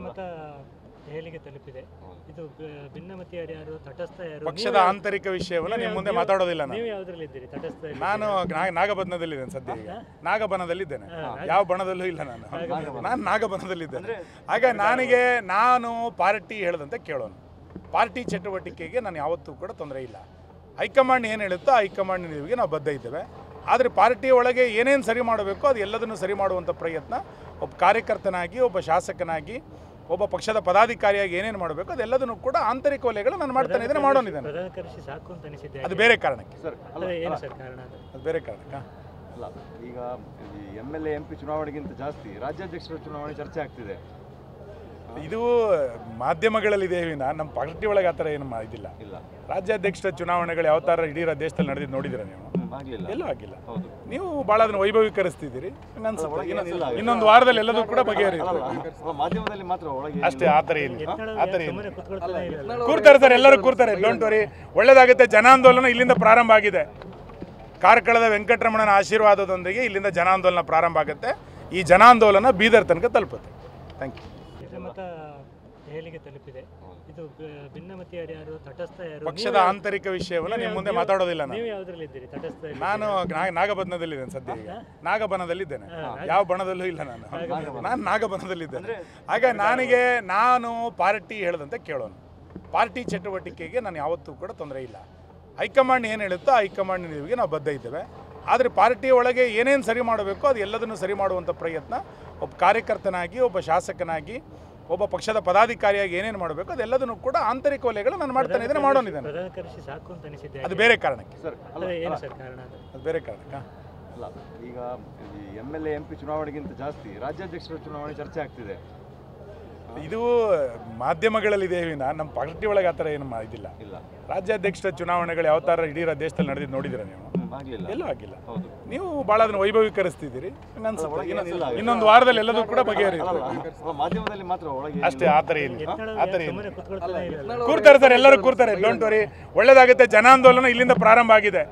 ಭಿನ್ನಮತ ದೆಹಲಿಗೆ ತಲುಪಿದೆ. ಇದು ಭಿನ್ನಮತೀಯರು ಯಾರು, ತಟಸ್ಥ ಯಾರು? ಪಕ್ಷದ ಆಂತರಿಕ ವಿಷಯವನ್ನು ನಿಮ್ಮ ಮುಂದೆ ಮಾತಾಡೋದಿಲ್ಲ. ನೀವು ಯಾವುದರಲ್ಲಿ ಇದ್ದೀರಿ? ತಟಸ್ಥ? ನಾನು ನಾಗಬನದಲ್ಲಿದ್ದೇನೆ ಸದ್ಯ. ಈಗ ನಾಗಬನದಲ್ಲಿದ್ದೇನೆ, ಯಾವ ಬಣದಲ್ಲೂ ಇಲ್ಲ. ನಾನು ನಾಗಬನದಲ್ಲಿದ್ದೇನೆ. ಆಗ ನಾನು ಪಾರ್ಟಿ ಹೇಳದಂತೆ ಕೇಳೋಣ. ಪಾರ್ಟಿ ಚಟುವಟಿಕೆಗೆ ನಾನು ಯಾವತ್ತೂ ಕೂಡ ತೊಂದರೆ ಇಲ್ಲ. ಹೈಕಮಾಂಡ್ ಏನು ಹೇಳುತ್ತೋ ಹೈಕಮಾಂಡ್ ನಿಲುವಿಗೆ ನಾವು ಬದ್ಧ ಇದ್ದೇವೆ. ಆದರೆ ಪಾರ್ಟಿ ಒಳಗೆ ಏನೇನು ಸರಿ ಮಾಡಬೇಕೋ ಅದು ಎಲ್ಲದನ್ನು ಸರಿ ಮಾಡುವಂಥ ಪ್ರಯತ್ನ ಒಬ್ಬ ಕಾರ್ಯಕರ್ತನಾಗಿ, ಒಬ್ಬ ಶಾಸಕನಾಗಿ, ಒಬ್ಬ ಪಕ್ಷದ ಪದಾಧಿಕಾರಿಯಾಗಿ ಏನೇನು ಮಾಡಬೇಕು ಅದೆಲ್ಲದನ್ನು ಕೂಡ ಆಂತರಿಕ ವಲಯಗಳು ನಾನು ಮಾಡ್ತಾನೆ ಇದ್ದೇನೆ, ಮಾಡೋನಿದ್ದೇನೆ. ಅದು ಬೇರೆ ಕಾರಣಕ್ಕೆ ಅದು ಬೇರೆ ಕಾರಣಕ್ಕೆ ಅಲ್ಲ. ಈಗ MLA MP ಚುನಾವಣೆಗಿಂತ ಜಾಸ್ತಿ ರಾಜ್ಯಾಧ್ಯಕ್ಷರ ಚುನಾವಣೆ ಚರ್ಚೆ ಆಗ್ತಿದೆ. ಇದು ಮಾಧ್ಯಮಗಳಲ್ಲಿದೆ ವಿನ ನಮ್ಮ ಪಾರ್ಟಿ ಒಳಗೆ ಆ ಥರ ಏನು ಇದಿಲ್ಲ. ರಾಜ್ಯಾಧ್ಯಕ್ಷರ ಚುನಾವಣೆಗಳು ಯಾವ ಥರ ಇಡೀ ದೇಶದಲ್ಲಿ ನಡೆದಿದ್ದು ನೋಡಿದಿರ ನೀವು? ಎಲ್ಲೂ ಆಗಿಲ್ಲ. ನೀವು ಭಾಳ ಅದನ್ನು ವೈಭವೀಕರಿಸ್ತಿದ್ದೀರಿ ಅನ್ಸುತ್ತೆ. ಇನ್ನೊಂದು ವಾರದಲ್ಲಿ ಎಲ್ಲದೂ ಕೂಡ ಬಗೆಹರಿಯುತ್ತೆ ಅಷ್ಟೇ. ಆ ಥರ ಏನು ಕೂರ್ತಾರೆ ಸರ್, ಎಲ್ಲರೂ ಕೂರ್ತಾರೆ. ಡೋಂಟ್ ವರಿ, ಒಳ್ಳೇದಾಗುತ್ತೆ. ಜನಾಂದೋಲನ ಇಲ್ಲಿಂದ ಪ್ರಾರಂಭ ಆಗಿದೆ. ಕಾರ್ಕಳದ ವೆಂಕಟರಮಣನ ಆಶೀರ್ವಾದದೊಂದಿಗೆ ಇಲ್ಲಿಂದ ಜನಾಂದೋಲನ ಪ್ರಾರಂಭ ಆಗುತ್ತೆ. ಈ ಜನಾಂದೋಲನ ಬೀದರ್ ತನಕ ತಲುಪುತ್ತೆ. Thank you. ಭಿನ್ನಮತ ದೆಹಲಿಗೆ ತಲುಪಿದೆ. ಇದು ಭಿನ್ನಮತೀಯರು ಯಾರು, ತಟಸ್ಥ ಯಾರು? ಪಕ್ಷದ ಆಂತರಿಕ ವಿಷಯವನ್ನು ನಿಮ್ಮ ಮುಂದೆ ಮಾತಾಡೋದಿಲ್ಲ. ನೀವು ಯಾವುದರಲ್ಲಿ ಇದ್ದೀರಿ? ತಟಸ್ಥ? ನಾನು ನಾಗಬನದಲ್ಲಿದ್ದೇನೆ ಸದ್ಯ. ಈಗ ನಾಗಬನದಲ್ಲಿದ್ದೇನೆ, ಯಾವ ಬಣದಲ್ಲೂ ಇಲ್ಲ. ನಾನು ನಾಗಬನದಲ್ಲಿದ್ದೇನೆ. ಆಗ ನಾನು ಪಾರ್ಟಿ ಹೇಳದಂತೆ ಕೇಳೋಣ. ಪಾರ್ಟಿ ಚಟುವಟಿಕೆಗೆ ನಾನು ಯಾವತ್ತೂ ಕೂಡ ತೊಂದರೆ ಇಲ್ಲ. ಹೈಕಮಾಂಡ್ ಏನು ಹೇಳುತ್ತೋ ಹೈಕಮಾಂಡ್ ನಿಲುವಿಗೆ ನಾವು ಬದ್ಧ ಇದ್ದೇವೆ. ಆದರೆ ಪಾರ್ಟಿ ಒಳಗೆ ಏನೇನು ಸರಿ ಮಾಡಬೇಕೋ ಅದು ಎಲ್ಲದನ್ನು ಸರಿ ಮಾಡುವಂಥ ಪ್ರಯತ್ನ ಒಬ್ಬ ಕಾರ್ಯಕರ್ತನಾಗಿ, ಒಬ್ಬ ಶಾಸಕನಾಗಿ, ಒಬ್ಬ ಪಕ್ಷದ ಪದಾಧಿಕಾರಿಯಾಗಿ ಏನೇನು ಮಾಡಬೇಕು ಅದೆಲ್ಲದನ್ನು ಕೂಡ ಆಂತರಿಕ ವಲಯಗಳು ನಾನು ಮಾಡ್ತಾನೆ ಇದ್ದೇನೆ, ಮಾಡೋನಿದ್ದೇನೆ. ಅದು ಬೇರೆ ಕಾರಣಕ್ಕೆ ಅದು ಬೇರೆ ಕಾರಣಕ್ಕೆ ಅಲ್ಲ. ಈಗ MLA MP ಚುನಾವಣೆಗಿಂತ ಜಾಸ್ತಿ ರಾಜ್ಯಾಧ್ಯಕ್ಷರ ಚುನಾವಣೆ ಚರ್ಚೆ ಆಗ್ತಿದೆ. ಇದು ಮಾಧ್ಯಮಗಳಲ್ಲಿದೆ ವಿನ ನಮ್ಮ ಪಾರ್ಟಿ ಒಳಗೆ ಆ ಥರ ಏನು ಇದಿಲ್ಲ. ರಾಜ್ಯಾಧ್ಯಕ್ಷರ ಚುನಾವಣೆಗಳು ಯಾವ ಥರ ಇಡೀ ದೇಶದಲ್ಲಿ ನಡೆದಿದ್ದು ನೋಡಿದಿರ ನೀವು? ಎಲ್ಲೂ ಆಗಿಲ್ಲ. ನೀವು ಭಾಳ ಅದನ್ನು ವೈಭವೀಕರಿಸ್ತಿದ್ದೀರಿ ಅನ್ಸುತ್ತೆ. ಇನ್ನೊಂದು ವಾರದಲ್ಲಿ ಎಲ್ಲದೂ ಕೂಡ ಬಗೆಹರಿಯುತ್ತೆ ಅಷ್ಟೇ. ಆ ಥರ ಏನು ಕೂರ್ತಾರೆ ಸರ್, ಎಲ್ಲರೂ ಕೂರ್ತಾರೆ. ಡೋಂಟ್ ವರಿ, ಒಳ್ಳೇದಾಗುತ್ತೆ. ಜನಾಂದೋಲನ ಇಲ್ಲಿಂದ ಪ್ರಾರಂಭ ಆಗಿದೆ.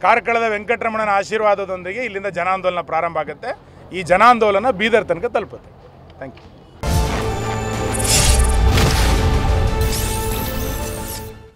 ಕಾರ್ಕಳದ ವೆಂಕಟರಮಣನ ಆಶೀರ್ವಾದದೊಂದಿಗೆ ಇಲ್ಲಿಂದ ಜನಾಂದೋಲನ ಪ್ರಾರಂಭ ಆಗುತ್ತೆ. ಈ ಜನಾಂದೋಲನ ಬೀದರ್ ತನಕ ತಲುಪುತ್ತೆ. Thank you.